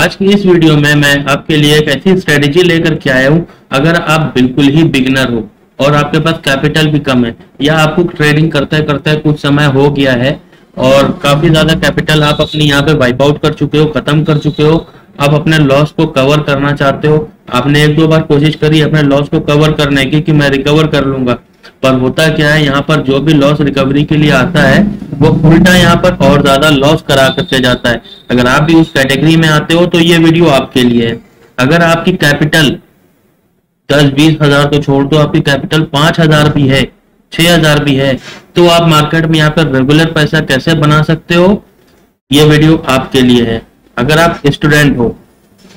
आज की इस वीडियो में मैं आपके लिए एक ऐसी स्ट्रेटेजी लेकर के आया हूँ। अगर आप बिल्कुल ही बिगिनर हो और आपके पास कैपिटल भी कम है या आपको ट्रेडिंग करते करते कुछ समय हो गया है और काफी ज्यादा कैपिटल आप अपनी यहाँ पे वाइप आउट कर चुके हो, खत्म कर चुके हो, आप अपने लॉस को कवर करना चाहते हो, आपने एक दो बार कोशिश करी अपने लॉस को कवर करने की कि मैं रिकवर कर लूंगा, पर होता क्या है यहाँ पर जो भी लॉस रिकवरी के लिए आता है वो उल्टा यहाँ पर और ज्यादा लॉस करा करके जाता है। अगर आप भी उस कैटेगरी में आते हो तो ये वीडियो आपके लिए है। अगर आपकी कैपिटल 10-20 हजार तो छोड़ दो, आपकी कैपिटल 5,000 भी है, 6,000 भी है, तो आप मार्केट में यहाँ पर रेगुलर पैसा कैसे बना सकते हो, ये वीडियो आपके लिए है। अगर आप स्टूडेंट हो,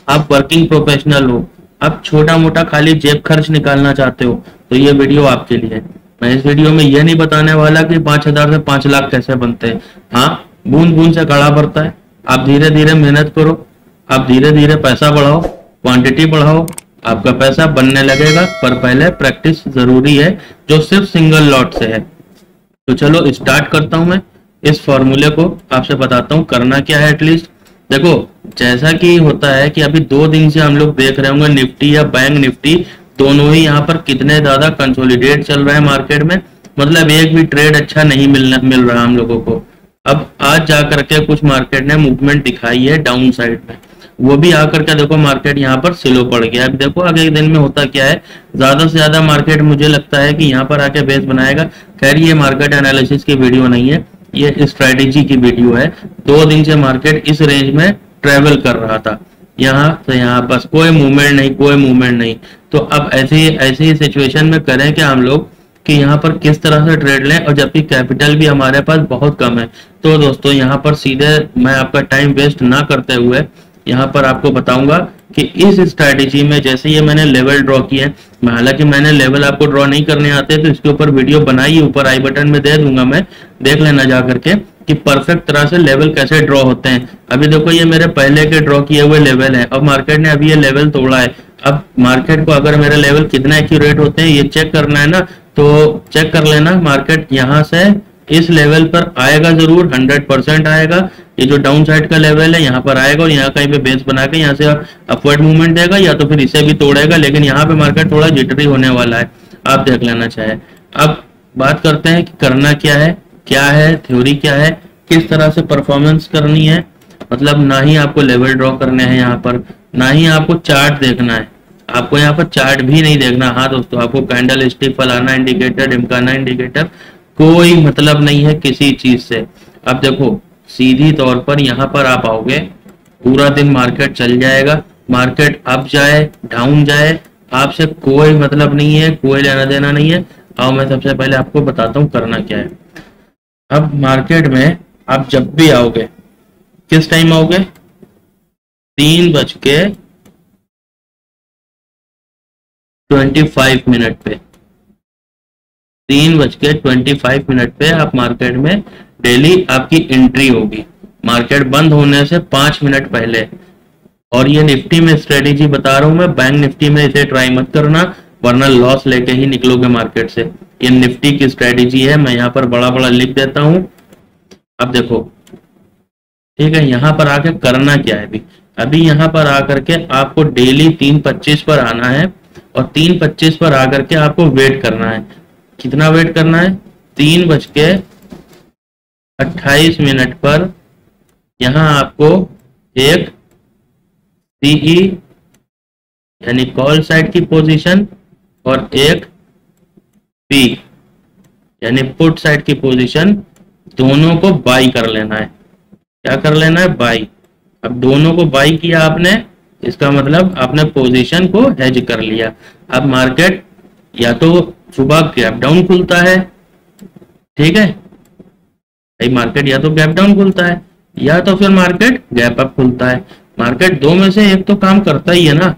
आप वर्किंग प्रोफेशनल हो, आप छोटा मोटा खाली जेब खर्च निकालना चाहते हो तो ये वीडियो आपके लिए है। मैं इस वीडियो में यह नहीं बताने वाला कि 5,000 से 5 लाख कैसे बनते हैं। हाँ, बूंद बूंद से घड़ा भरता है। आप धीरे धीरे मेहनत करो, आप धीरे धीरे पैसा बढ़ाओ, क्वांटिटी बढ़ाओ, आपका पैसा बनने लगेगा, पर पहले प्रैक्टिस जरूरी है जो सिर्फ सिंगल लॉट से है। तो चलो स्टार्ट करता हूं। मैं इस फॉर्मूले को आपसे बताता हूं करना क्या है। एटलीस्ट देखो, जैसा कि होता है कि अभी 2 दिन से हम लोग देख रहे होंगे निफ्टी या बैंक निफ्टी दोनों ही यहाँ पर कितने ज्यादा कंसोलिडेट चल रहा है मार्केट में, मतलब एक भी ट्रेड अच्छा नहीं मिल रहा हम लोगों को। अब आज जा करके कुछ मार्केट ने मूवमेंट दिखाई है डाउन साइड में, वो भी आकर के देखो मार्केट यहाँ पर स्लो पड़ गया। अब देखो अगले दिन में होता क्या है, ज्यादा से ज्यादा मार्केट मुझे लगता है कि यहाँ पर आके बेस बनाएगा। खैर ये मार्केट एनालिसिस की वीडियो नहीं है, ये स्ट्रेटेजी की वीडियो है। 2 दिन से मार्केट इस रेंज में ट्रेवल कर रहा था, यहाँ से यहाँ, बस कोई मूवमेंट नहीं, कोई मूवमेंट नहीं। तो अब ऐसी सिचुएशन में करें क्या हम लोग कि यहाँ पर किस तरह से ट्रेड लें, और जबकि कैपिटल भी हमारे पास बहुत कम है। तो दोस्तों यहाँ पर सीधे मैं आपका टाइम वेस्ट ना करते हुए यहाँ पर आपको बताऊंगा कि इस स्ट्रेटेजी में जैसे ये मैंने लेवल ड्रॉ किए हैं, हालांकि मैंने लेवल आपको ड्रॉ नहीं करने आते तो इसके ऊपर वीडियो बनाई, ऊपर आई बटन में दे दूंगा, मैं देख लेना जा करके कि परफेक्ट तरह से लेवल कैसे ड्रॉ होते हैं। अभी देखो ये मेरे पहले के ड्रॉ किए हुए लेवल है, अब मार्केट ने अभी ये लेवल तोड़ा है। अब मार्केट को अगर मेरे लेवल कितना एक्यूरेट होते हैं ये चेक करना है ना, तो चेक कर लेना। मार्केट यहाँ से इस लेवल पर आएगा जरूर, 100% आएगा। ये जो डाउन साइड का लेवल है यहाँ पर आएगा और यहाँ कहीं पे बेस बना के यहाँ से अपवर्ड मूवमेंट देगा या तो फिर इसे भी तोड़ेगा, लेकिन यहाँ पे मार्केट थोड़ा जिटरी होने वाला है, आप देख लेना चाहे। अब बात करते हैं कि करना क्या है थ्योरी क्या है, किस तरह से परफॉर्मेंस करनी है। मतलब ना ही आपको लेवल ड्रॉ करने हैं यहाँ पर, ना ही आपको चार्ट देखना है, आपको यहाँ पर चार्ट भी नहीं देखना। हाँ दोस्तों, आपको कैंडल स्टिक, फलाना इंडिकेटर, ढिमकाना इंडिकेटर, कोई मतलब नहीं है किसी चीज से। अब देखो सीधी तौर पर यहाँ पर आप आओगे, पूरा दिन मार्केट चल जाएगा, मार्केट अप जाए डाउन जाए, आपसे कोई मतलब नहीं है, कोई लेना देना नहीं है। आओ मैं सबसे पहले आपको बताता हूँ करना क्या है। अब मार्केट में आप जब भी आओगे, किस टाइम आओगे, 3:25 पे, 3:25 पे आप मार्केट में डेली आपकी एंट्री होगी, मार्केट बंद होने से 5 मिनट पहले। और ये निफ्टी में स्ट्रेटेजी बता रहा हूं मैं, बैंक निफ्टी में इसे ट्राई मत करना वरना लॉस लेके ही निकलोगे मार्केट से। ये निफ्टी की स्ट्रेटेजी है, मैं यहाँ पर बड़ा बड़ा लिख देता हूं। अब देखो ठीक है, यहाँ पर आके करना क्या है। अभी यहाँ पर आकर के आपको डेली 3:25 पर आना है और 3:25 पर आकर के आपको वेट करना है। कितना वेट करना है, 3:28 पर यहाँ आपको एक सीई यानी कॉल साइड की पोजीशन और एक पी यानी पुट साइड की पोजीशन, दोनों को बाई कर लेना है। क्या कर लेना है, बाई। अब दोनों को बाई किया आपने, इसका मतलब आपने पोजीशन को हेज कर लिया। अब मार्केट या तो सुबह गैप डाउन खुलता है, ठीक है भाई, मार्केट या तो गैप डाउन खुलता है या तो फिर मार्केट गैप अप खुलता है। मार्केट 2 में से एक तो काम करता ही है ना,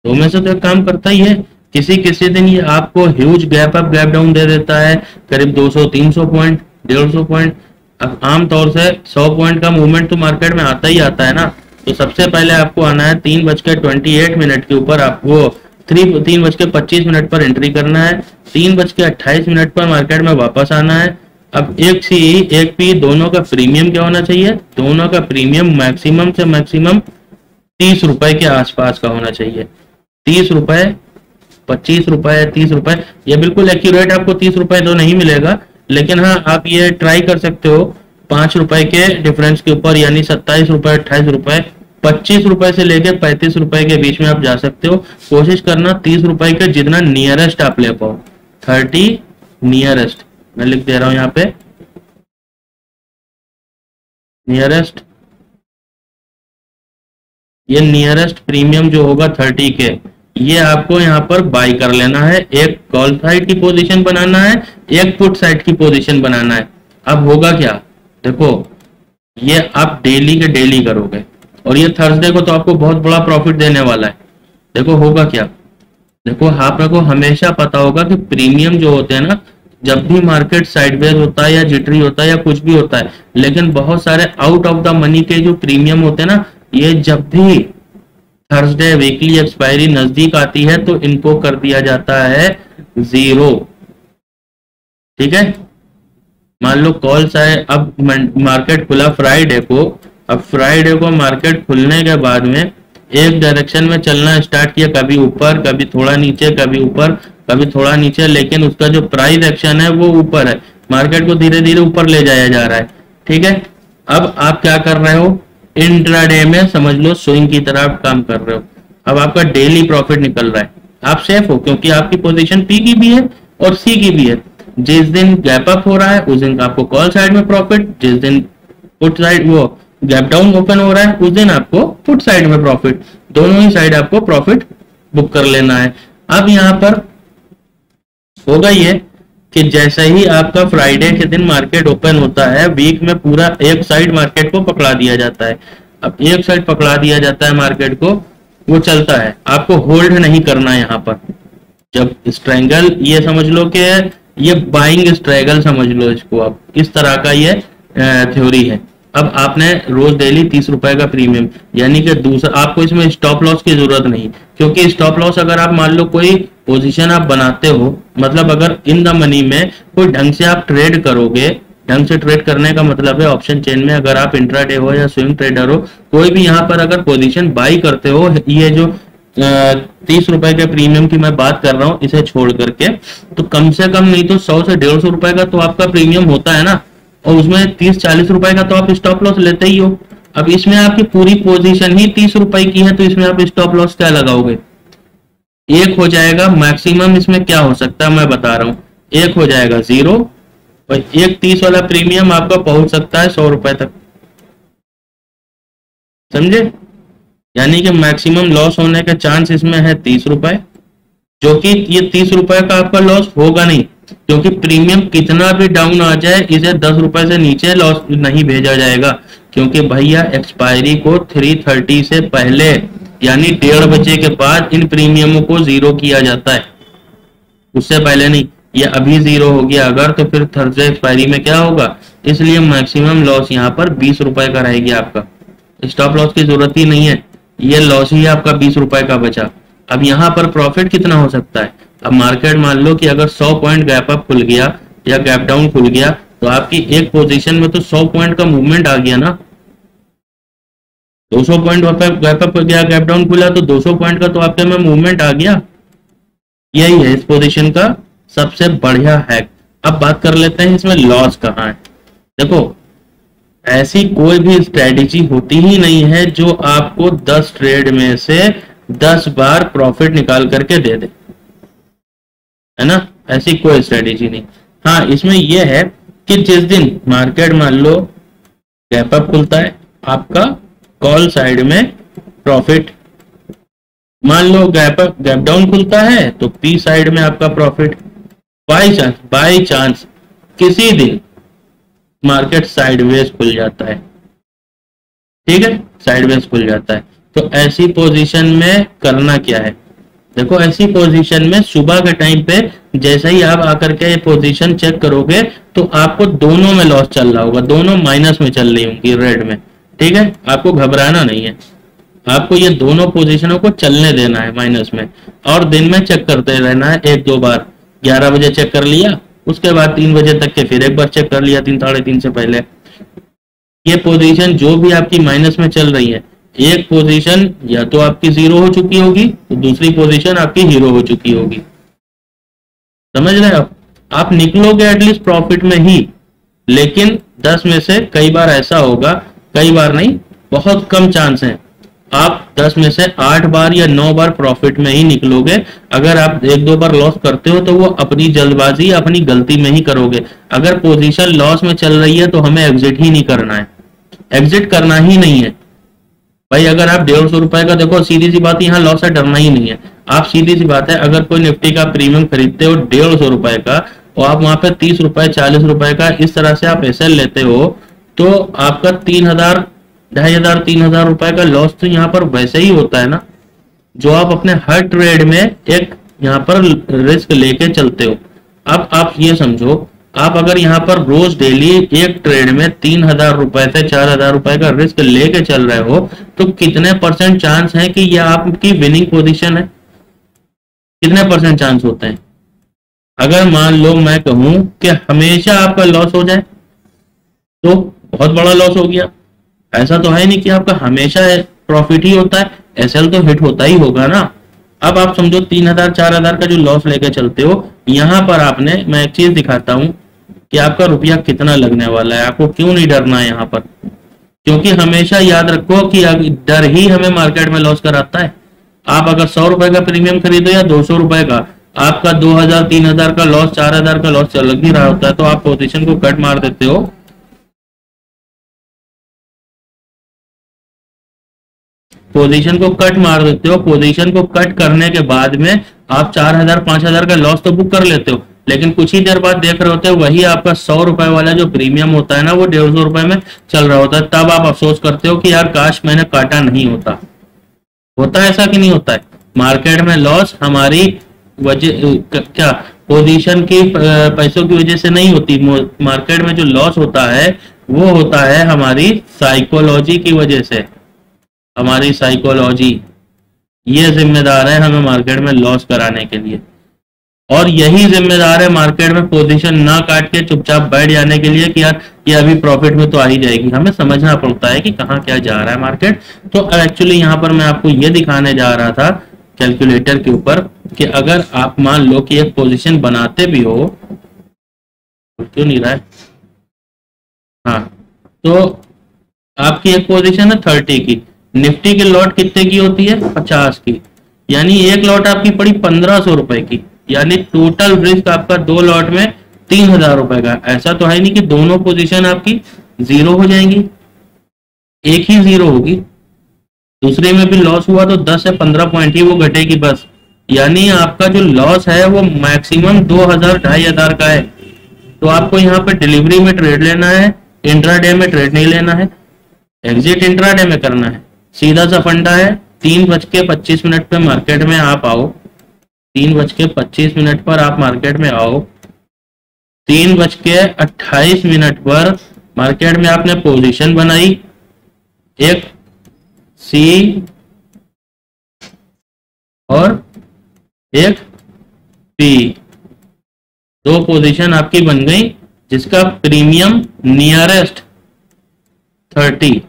2 में से तो एक काम करता ही है। किसी दिन ये आपको huge gap up gap down दे देता है, करीब 200-300 पॉइंट, 150 पॉइंट। अब आमतौर से 100 पॉइंट का मूवमेंट तो मार्केट में आता ही आता है ना। तो सबसे पहले आपको आना है 3:28 के ऊपर, आपको 3:25 पर एंट्री करना है, 3:28 पर मार्केट में वापस आना है। अब एक सी एक पी दोनों का प्रीमियम क्या होना चाहिए, दोनों का प्रीमियम मैक्सिमम से मैक्सिमम 30 रुपए के आसपास का होना चाहिए। 30 रुपए, 25 रुपए, 30 रुपए, ये बिल्कुल एक्यूरेट आपको 30 रुपए तो नहीं मिलेगा, लेकिन हाँ आप ये ट्राई कर सकते हो 5 रुपए के डिफरेंस के ऊपर, यानी 27 रुपए, 28 रुपए, 25 रुपए से लेके 35 रुपए के बीच में आप जा सकते हो। कोशिश करना 30 रुपए के जितना नियरेस्ट आप ले पाओ, 30 नियरेस्ट, मैं लिख दे रहा हूं यहाँ पे नियरेस्ट, ये नियरेस्ट प्रीमियम जो होगा 30 के, ये आपको यहाँ पर बाई कर लेना है। एक कॉल साइड की पोजीशन बनाना है, एक पुट साइड की पोजीशन बनाना है। अब होगा क्या, देखो ये आप डेली के डेली करोगे और ये थर्सडे को तो आपको बहुत बड़ा प्रॉफिट देने वाला है। देखो होगा क्या, देखो आपको हमेशा पता होगा कि प्रीमियम जो होते हैं ना, जब भी मार्केट साइडवेज होता है या जिटरी होता है या कुछ भी होता है, लेकिन बहुत सारे आउट ऑफ द मनी के जो प्रीमियम होते हैं ना, ये जब भी थर्सडे वीकली एक्सपायरी नजदीक आती है तो इनको कर दिया जाता है 0। ठीक है, मान लो कॉल है, अब मार्केट खुला फ्राइडे को, अब फ्राइडे को मार्केट खुलने के बाद में एक डायरेक्शन में चलना स्टार्ट किया, कभी ऊपर, कभी थोड़ा नीचे, कभी ऊपर, कभी थोड़ा नीचे, लेकिन उसका जो प्राइस एक्शन है वो ऊपर है, मार्केट को धीरे धीरे ऊपर ले जाया जा रहा है। ठीक है, अब आप क्या कर रहे हो, इंट्राडे में समझ लो स्विंग की तरह आप काम कर रहे हो। अब आपका डेली प्रॉफिट निकल रहा है, आप सेफ हो क्योंकि आपकी पोजीशन पी की भी है और सी की भी है। जिस दिन गैप अप हो रहा है उस दिन आपको कॉल साइड में प्रॉफिट, जिस दिन पुट साइड वो गैप डाउन ओपन हो रहा है उस दिन आपको पुट साइड में प्रॉफिट, दोनों ही साइड आपको प्रॉफिट बुक कर लेना है। अब यहाँ पर होगा ये कि जैसे ही आपका फ्राइडे के दिन मार्केट ओपन होता है, वीक में पूरा एक साइड मार्केट को पकड़ा दिया जाता है। अब एक साइड पकड़ा दिया जाता है मार्केट को, वो चलता है, आपको होल्ड नहीं करना है। यहाँ पर जब स्ट्रेंगल, ये समझ लो कि ये बाइंग स्ट्रेगल समझ लो इसको, आप इस तरह का ये थ्योरी है। अब आपने रोज डेली 30 रुपए का प्रीमियम, यानी कि दूसरा आपको इसमें स्टॉप लॉस की जरूरत नहीं, क्योंकि स्टॉप लॉस अगर आप मान लो कोई पोजीशन आप बनाते हो, मतलब अगर इन द मनी में कोई ढंग से आप ट्रेड करोगे, ढंग से ट्रेड करने का मतलब है ऑप्शन चेन में अगर आप इंट्राडे हो या स्विंग ट्रेडर हो, कोई भी यहाँ पर अगर पोजीशन बाई करते हो, ये जो 30 रुपए के प्रीमियम की मैं बात कर रहा हूँ इसे छोड़ करके, तो कम से कम नहीं तो 100 से 150 रुपए का तो आपका प्रीमियम होता है ना, और उसमें 30-40 रुपए का तो आप स्टॉप लॉस लेते ही हो। अब इसमें आपकी पूरी पोजीशन ही 30 रुपए की है, तो इसमें आप स्टॉप लॉस क्या लगाओगे, एक हो जाएगा मैक्सिमम। इसमें क्या हो सकता है मैं बता रहा हूँ, एक हो जाएगा 0 और एक 30 वाला प्रीमियम आपका पहुंच सकता है 100 रुपए तक, समझे। यानी कि मैक्सिमम लॉस होने का चांस इसमें है 30 रुपए, जो कि ये 30 रुपए का आपका लॉस होगा नहीं, क्योंकि प्रीमियम कितना भी डाउन आ जाए इसे 10 रुपए से नीचे लॉस नहीं भेजा जाएगा, क्योंकि भैया एक्सपायरी को 3:30 से पहले यानी 1:30 बजे के बाद इन प्रीमियमों को 0 किया जाता है, उससे पहले नहीं। ये अभी 0 हो गया अगर, तो फिर थर्सडे एक्सपायरी में क्या होगा, इसलिए मैक्सिमम लॉस यहाँ पर 20 रुपए का रहेगी आपका, स्टॉप लॉस की जरूरत ही नहीं है, ये लॉस ही आपका 20 रुपए का बचा। अब यहाँ पर प्रॉफिट कितना हो सकता है, अब मार्केट मान लो कि अगर 100 पॉइंट गैप अप खुल गया या गैप डाउन खुल गया, तो आपकी एक पोजीशन में तो 100 पॉइंट का मूवमेंट आ गया ना, 200 पॉइंट गैप अप गया, गैप डाउन खुला तो 200 पॉइंट का तो आपके में मूवमेंट आ गया। यही है इस पोजीशन का सबसे बढ़िया हैक। अब बात कर लेते हैं इसमें लॉस कहाँ है। देखो ऐसी कोई भी स्ट्रेटेजी होती ही नहीं है जो आपको 10 ट्रेड में से 10 बार प्रॉफिट निकाल करके दे दे, है ना, ऐसी कोई स्ट्रेटेजी नहीं। हाँ इसमें यह है कि जिस दिन मार्केट मान लो गैप अप खुलता है, आपका कॉल साइड में प्रॉफिट, मान लो गैप डाउन खुलता है तो पी साइड में आपका प्रॉफिट। बाई चांस किसी दिन मार्केट साइडवेज खुल जाता है, ठीक है, साइडवेज खुल जाता है, तो ऐसी पोजीशन में करना क्या है। देखो ऐसी पोजीशन में सुबह के टाइम पे जैसे ही आप आकर के ये पोजीशन चेक करोगे तो आपको दोनों में लॉस चल रहा होगा, दोनों माइनस में चल रही होंगी, रेड में, ठीक है। आपको घबराना नहीं है, आपको ये दोनों पोजीशनों को चलने देना है माइनस में, और दिन में चेक करते रहना है 1-2 बार। 11 बजे चेक कर लिया, उसके बाद 3 बजे तक के फिर एक बार चेक कर लिया 3 साढ़े 3 से पहले। ये पोजीशन जो भी आपकी माइनस में चल रही है एक पोजीशन या तो आपकी जीरो हो चुकी होगी, तो दूसरी पोजीशन आपकी हीरो हो चुकी होगी। समझ रहे हैं आप निकलोगे एटलीस्ट प्रॉफिट में ही, लेकिन 10 में से कई बार ऐसा होगा, कई बार नहीं, बहुत कम चांस है आप 10 में से 8 बार या 9 बार प्रॉफिट में ही निकलोगे। अगर आप एक दो बार लॉस करते हो तो वो अपनी जल्दबाजी, अपनी गलती में ही करोगे। अगर पोजीशन लॉस में चल रही है तो हमें एग्जिट ही नहीं करना है, एग्जिट करना ही नहीं है भाई। अगर आप 150 रुपए का, देखो सीधी सी बात, यहाँ लॉस से डरना ही नहीं है। आप सीधी सी बात है, अगर कोई निफ्टी का प्रीमियम खरीदते हो 150 रुपए का और आप वहां पे 30 रुपए 40 रुपए का इस तरह से आप एसएल लेते हो, तो आपका 3000 2500 3000 रुपए का लॉस तो यहाँ पर वैसे ही होता है ना, जो आप अपने हर ट्रेड में एक यहाँ पर रिस्क लेके चलते हो। अब आप ये समझो, आप अगर यहाँ पर रोज डेली एक ट्रेड में 3000 रुपए से 4000 रुपए का रिस्क लेके चल रहे हो, तो कितने परसेंट चांस है कि यह आपकी विनिंग पोजीशन है? कितने परसेंट चांस होते हैं? अगर मान लो मैं कहूं कि हमेशा आपका लॉस हो जाए तो बहुत बड़ा लॉस हो गया। ऐसा तो है नहीं कि आपका हमेशा प्रॉफिट ही होता है, एसएल तो हिट होता ही होगा ना। अब आप समझो 3000 4000 का जो लॉस लेके चलते हो, यहां पर आपने, मैं एक चीज दिखाता हूं कि आपका रुपया कितना लगने वाला है। आपको क्यों नहीं डरना है यहाँ पर? क्योंकि हमेशा याद रखो कि डर ही हमें मार्केट में लॉस कराता है। आप अगर 100 रुपए का प्रीमियम खरीदो या 200 रुपए का, आपका 2000 3000 का लॉस 4000 का लॉस चल ही रहा होता है, तो आप पोजीशन को कट मार देते हो। पोजीशन को कट मार देते हो। पोजीशन को कट करने के बाद में आप 4000 5000 का लॉस तो बुक कर लेते हो, लेकिन कुछ ही देर बाद देख रहे होते हो वही आपका 100 रुपए वाला जो प्रीमियम होता है ना, वो 150 रुपए में चल रहा होता है। तब आप अफसोस करते हो कि यार काश मैंने काटा नहीं होता। होता है ऐसा कि नहीं होता है? मार्केट में लॉस हमारी वजह क्या, पोजीशन की पैसों की वजह से नहीं होती। मार्केट में जो लॉस होता है वो होता है हमारी साइकोलॉजी की वजह से। हमारी साइकोलॉजी ये जिम्मेदार है हमें मार्केट में लॉस कराने के लिए, और यही जिम्मेदार है मार्केट में पोजीशन ना काट के चुपचाप बैठ जाने के लिए कि यार ये अभी प्रॉफिट में तो आ ही जाएगी। हमें समझना पड़ता है कि कहाँ क्या जा रहा है मार्केट। तो एक्चुअली यहाँ पर मैं आपको ये दिखाने जा रहा था कैलकुलेटर के ऊपर कि अगर आप मान लो कि एक पोजीशन बनाते भी हो, क्यों नहीं रहा है, हाँ, तो आपकी एक पोजीशन है 30 की, निफ्टी की लॉट कितने की होती है? 50 की, यानी एक लॉट आपकी पड़ी 1500 रुपए की, यानी टोटल रिस्क आपका दो लॉट में 3000 रुपए का। ऐसा तो है नहीं कि दोनों पोजीशन आपकी जीरो हो जाएंगी, एक ही जीरो होगी, दूसरे में भी लॉस हुआ तो 10 से 15 पॉइंट ही वो घटेगी बस। यानी आपका जो लॉस है वो मैक्सिमम 2000 2500 का है। तो आपको यहाँ पे डिलीवरी में ट्रेड लेना है, इंट्राडे में ट्रेड नहीं लेना है, एग्जिट इंट्राडे में करना है। सीधा सा फंडा है, 3:25 पे मार्केट में आप आओ, 3:25 पर आप मार्केट में आओ, 3:28 पर मार्केट में आपने पोजीशन बनाई, एक सी और एक पी, दो पोजीशन आपकी बन गई जिसका प्रीमियम नियरेस्ट 30।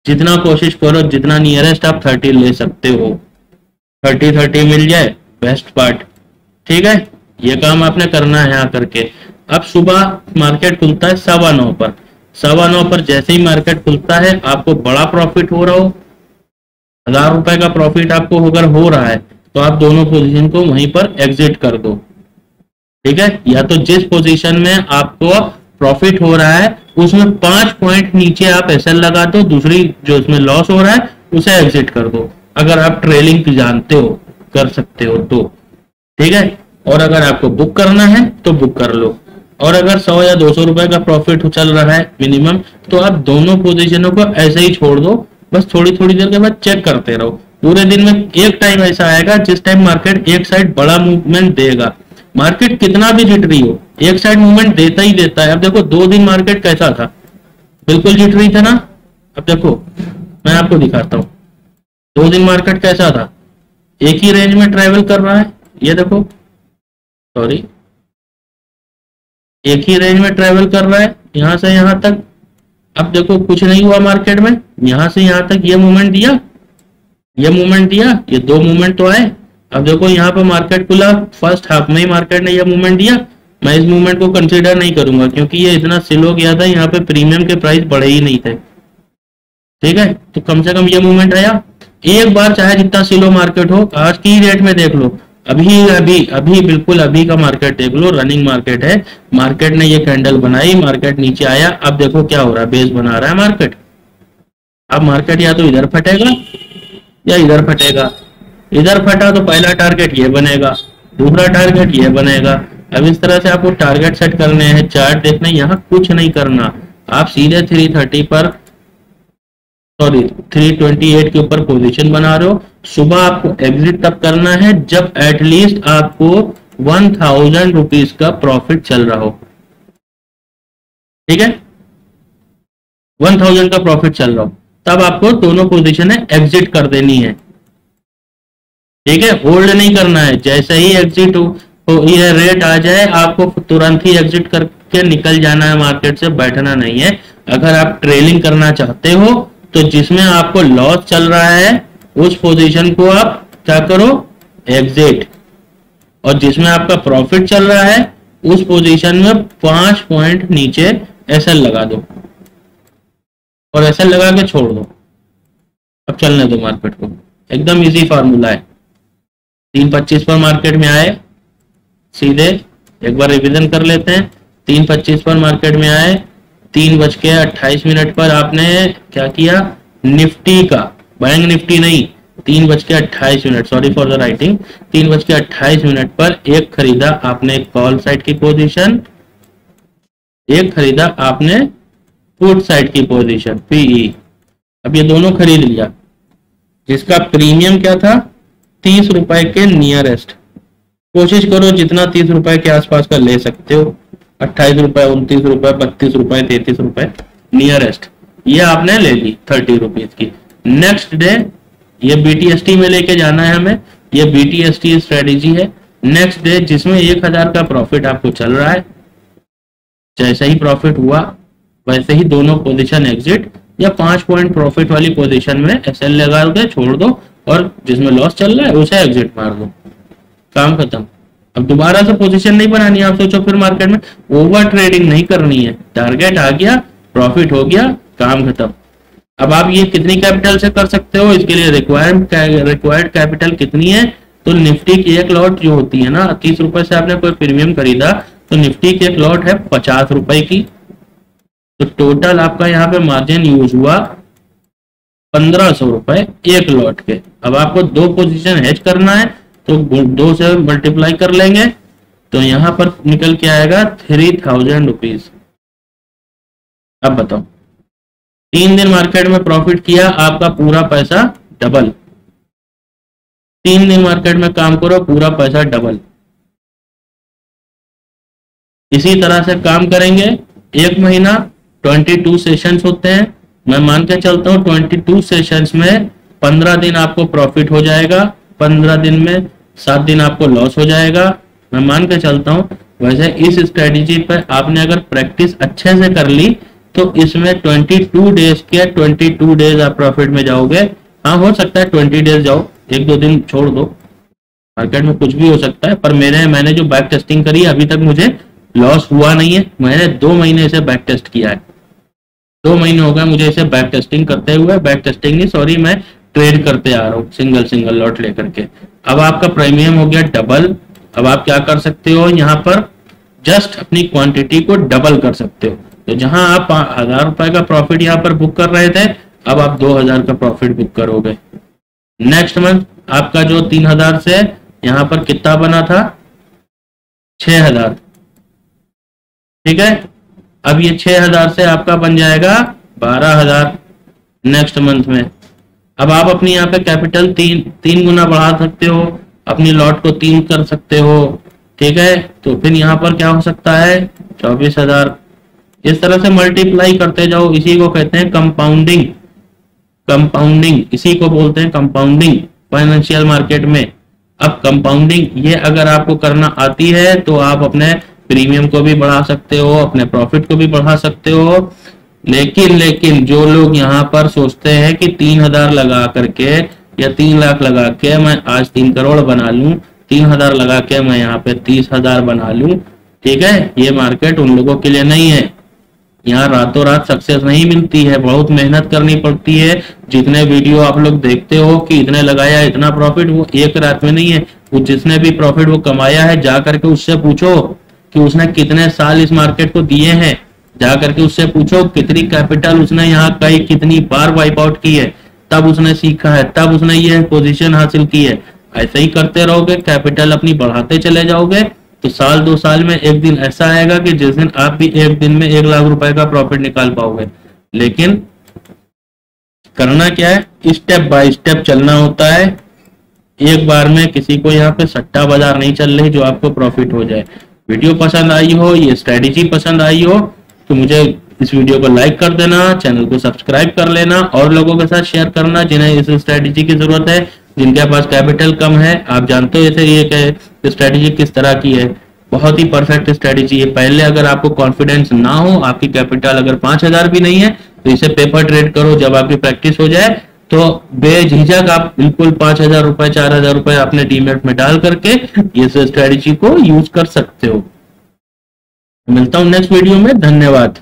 जितना कोशिश करो, जितना नियरेस्ट आप 30 ले सकते हो, 30 मिल जाए बेस्ट पार्ट। ठीक है, ये काम आपने करना है यहाँ करके। अब सुबह मार्केट खुलता है 9:15 पर, 9:15 पर जैसे ही मार्केट खुलता है, आपको बड़ा प्रॉफिट हो रहा हो, 1000 रुपए का प्रॉफिट आपको अगर हो रहा है, तो आप दोनों पोजीशन को वहीं पर एग्जिट कर दो। ठीक है, या तो जिस पोजीशन में आपको प्रॉफिट हो रहा है उसमें 5 पॉइंट नीचे आप एसएल लगा दो, दूसरी जो उसमें लॉस हो रहा है उसे एग्जिट कर दो, अगर आप ट्रेलिंग जानते हो, कर सकते हो तो। ठीक है, और अगर आपको बुक करना है तो बुक कर लो, और अगर 100 या 200 रुपए का प्रॉफिट चल रहा है मिनिमम, तो आप दोनों पोजीशनों को ऐसे ही छोड़ दो, बस थोड़ी थोड़ी देर के बाद चेक करते रहो। पूरे दिन में एक टाइम ऐसा आएगा जिस टाइम मार्केट एक साइड बड़ा मूवमेंट देगा। मार्केट कितना भी जिटरी हो, एक साइड मूवमेंट देता ही देता है। अब देखो 2 दिन मार्केट कैसा था, बिल्कुल जिटरी था ना। अब देखो मैं आपको दिखाता हूँ, 2 दिन मार्केट कैसा था, एक ही रेंज में ट्रेवल कर रहा है। ये देखो, सॉरी, एक ही रेंज में ट्रेवल कर रहा है, यहां से यहां तक अब देखो कुछ नहीं हुआ मार्केट में, यहां से यहां तक ये मूवमेंट दिया, ये मूवमेंट दिया, ये दो मूवमेंट तो आए। अब देखो यहाँ पे मार्केट खुला, फर्स्ट हाफ में ही मार्केट ने ये मूवमेंट दिया। मैं इस मूवमेंट को कंसीडर नहीं करूंगा क्योंकि ये इतना स्लो गया था, यहाँ पे प्रीमियम के प्राइस बढ़े ही नहीं थे। ठीक है, तो कम से कम ये मूवमेंट आया। एक बार चाहे जितना स्लो मार्केट हो, आज की रेट में देख लो, अभी अभी अभी बिल्कुल अभी का मार्केट देख लो, रनिंग मार्केट है। मार्केट ने ये कैंडल बनाई, मार्केट नीचे आया, अब देखो क्या हो रहा है, बेस बना रहा है मार्केट। अब मार्केट या तो इधर फटेगा या इधर फटेगा। इधर फटा तो पहला टारगेट ये बनेगा, दूसरा टारगेट ये बनेगा। अब इस तरह से आपको टारगेट सेट करने हैं, चार्ट देखना, यहाँ कुछ नहीं करना, आप सीधे 330 पर, सॉरी 328 के ऊपर पोजीशन बना रहे हो। सुबह आपको एग्जिट तब करना है जब एटलीस्ट आपको 1000 रुपीज का प्रॉफिट चल रहा हो। ठीक है, 1000 का प्रॉफिट चल रहा हो, तब आपको दोनों पोजीशन है एग्जिट कर देनी है। ठीक है, होल्ड नहीं करना है, जैसे ही एग्जिट हो ये रेट आ जाए आपको तुरंत ही एग्जिट करके निकल जाना है मार्केट से, बैठना नहीं है। अगर आप ट्रेलिंग करना चाहते हो तो जिसमें आपको लॉस चल रहा है उस पोजीशन को आप क्या करो, एग्जिट, और जिसमें आपका प्रॉफिट चल रहा है उस पोजीशन में 5 पॉइंट नीचे एसएल लगा दो और एसएल लगा के छोड़ दो। अब चलने दो मार्केट को, एकदम इजी फार्मूला है। 3.25 पर मार्केट में आए, सीधे एक बार रिवीजन कर लेते हैं। 3.25 पर मार्केट में आए, 3:28 पर आपने क्या किया, निफ्टी का, बैंक निफ्टी नहीं, 3:28, सॉरी फॉर द राइटिंग, 3:28 पर एक खरीदा आपने कॉल साइड की पोजीशन, एक खरीदा आपने पुट साइड की पोजीशन पीई। अब ये दोनों खरीद लिया, जिसका प्रीमियम क्या था, 30 रुपए के नियरेस्ट। कोशिश करो जितना 30 रुपए के आसपास का ले सकते हो, 28 रुपए, 29 रुपए, 32 रुपए, 33 रुपए नियरेस्ट, ये आपने ले ली 30 रुपीज की। नेक्स्ट डे ये बीटीएसटी में लेके जाना है हमें, ये बीटीएसटी स्ट्रेटेजी है। नेक्स्ट डे जिसमें 1000 का प्रॉफिट आपको चल रहा है, जैसे ही प्रॉफिट हुआ वैसे ही दोनों पोजीशन एग्जिट या 5 पॉइंट प्रॉफिट वाली पोजीशन में एसएल लगा के छोड़ दो, और जिसमें लॉस चल रहा है उसे एग्जिट मार दो, काम खत्म। अब दोबारा से पोजीशन नहीं बनानी है। आप सोचो फिर मार्केट में ओवर ट्रेडिंग नहीं करनी है, टारगेट आ गया, प्रॉफिट हो गया, काम खत्म। अब आप ये कितनी कैपिटल से कर सकते हो, इसके लिए रिक्वायर्ड कैपिटल कितनी है, तो निफ्टी की एक लॉट जो होती है ना, 30 रुपए से आपने कोई प्रीमियम खरीदा तो निफ्टी की एक लॉट है 50 रुपए की, तो टोटल आपका यहाँ पे मार्जिन यूज हुआ 1500 रुपए एक लॉट के। अब आपको दो पोजीशन हेज करना है तो 2 से मल्टीप्लाई कर लेंगे तो यहाँ पर निकल के आएगा 3000 रुपीज। अब बताओ, 3 दिन मार्केट में प्रॉफिट किया, आपका पूरा पैसा डबल। 3 दिन मार्केट में काम करो, पूरा पैसा डबल। इसी तरह से काम करेंगे, एक महीना 22 सेशंस होते हैं, मैं मान के चलता हूँ 22 सेशंस में 15 दिन आपको प्रॉफिट हो जाएगा, 15 दिन में 7 दिन आपको लॉस हो जाएगा, मैं मान के चलता हूँ। वैसे इस स्ट्रेटेजी पर आपने अगर प्रैक्टिस अच्छे से कर ली तो इसमें 22 डेज के 22 डेज आप प्रॉफिट में जाओगे। हाँ, हो सकता है 20 डेज जाओ, 1-2 दिन छोड़ दो, मार्केट में कुछ भी हो सकता है। पर मैंने जो बैक टेस्टिंग करी अभी तक मुझे लॉस हुआ नहीं है। मैंने 2 महीने से बैक टेस्ट किया है, 2 महीने हो गए मुझे इसे बैक टेस्टिंग करते हुए, बैक टेस्टिंग नहीं सॉरी, मैं ट्रेड करते आ रहा हूँ सिंगल लॉट लेकर के। अब आपका प्रीमियम हो गया डबल। अब आप क्या कर सकते हो, यहाँ पर जस्ट अपनी क्वांटिटी को डबल कर सकते हो। तो जहां आप 1000 रुपए का प्रॉफिट यहाँ पर बुक कर रहे थे, अब आप 2000 का प्रॉफिट बुक करोगे। नेक्स्ट मंथ आपका जो 3000 से यहाँ पर कितना बना था, 6000। ठीक है, अब ये 6000 से आपका बन जाएगा 12000 नेक्स्ट मंथ में। अब आप अपनी यहाँ पे कैपिटल 3 गुना बढ़ा सकते हो, अपनी लॉट को 3 कर सकते हो। ठीक है, तो फिर यहाँ पर क्या हो सकता है, 24000। इस तरह से मल्टीप्लाई करते जाओ, इसी को कहते हैं कंपाउंडिंग। कंपाउंडिंग इसी को बोलते हैं कंपाउंडिंग फाइनेंशियल मार्केट में। अब कंपाउंडिंग ये अगर आपको करना आती है तो आप अपने प्रीमियम को भी बढ़ा सकते हो, अपने प्रॉफिट को भी बढ़ा सकते हो। लेकिन जो लोग यहाँ पर सोचते हैं कि 3,000 लगा करके या 3 लाख लगा के मैं आज 3 करोड़ बना लूं, 3,000 लगा के मैं यहाँ पे 30,000 बना लूं, ठीक है, ये मार्केट उन लोगों के लिए नहीं है। यहाँ रातों रात सक्सेस नहीं मिलती है, बहुत मेहनत करनी पड़ती है। जितने वीडियो आप लोग देखते हो कि इतने लगाया इतना प्रॉफिट, वो एक रात में नहीं है। वो जिसने भी प्रॉफिट वो कमाया है, जा करके उससे पूछो कि उसने कितने साल इस मार्केट को दिए हैं, जा करके उससे पूछो कितनी कैपिटल उसने यहाँ कई कितनी बार वाइप आउट की है, तब उसने सीखा है, तब उसने ये पोजीशन हासिल की है। ऐसे ही करते रहोगे, कैपिटल अपनी बढ़ाते चले जाओगे, तो साल 2 साल में एक दिन ऐसा आएगा कि जिस दिन आप भी एक दिन में 1 लाख रुपए का प्रॉफिट निकाल पाओगे। लेकिन करना क्या है, स्टेप बाय स्टेप चलना होता है। एक बार में किसी को यहाँ पे सट्टा बाजार नहीं चल रही जो आपको प्रॉफिट हो जाए। वीडियो पसंद आई हो, ये स्ट्रेटेजी पसंद आई हो, तो मुझे इस वीडियो को लाइक कर देना, चैनल को सब्सक्राइब कर लेना और लोगों के साथ शेयर करना जिन्हें इस स्ट्रेटेजी की जरूरत है, जिनके पास कैपिटल कम है। आप जानते हो इसे ये स्ट्रेटेजी किस तरह की है, बहुत ही परफेक्ट स्ट्रेटेजी है। पहले अगर आपको कॉन्फिडेंस ना हो, आपकी कैपिटल अगर 5,000 भी नहीं है, तो इसे पेपर ट्रेड करो। जब आपकी प्रैक्टिस हो जाए तो बेझिझक आप बिल्कुल 5,000 रुपए 4,000 रुपए अपने डीमेट में डाल करके इस स्ट्रेटेजी को यूज कर सकते हो। मिलता हूं नेक्स्ट वीडियो में, धन्यवाद।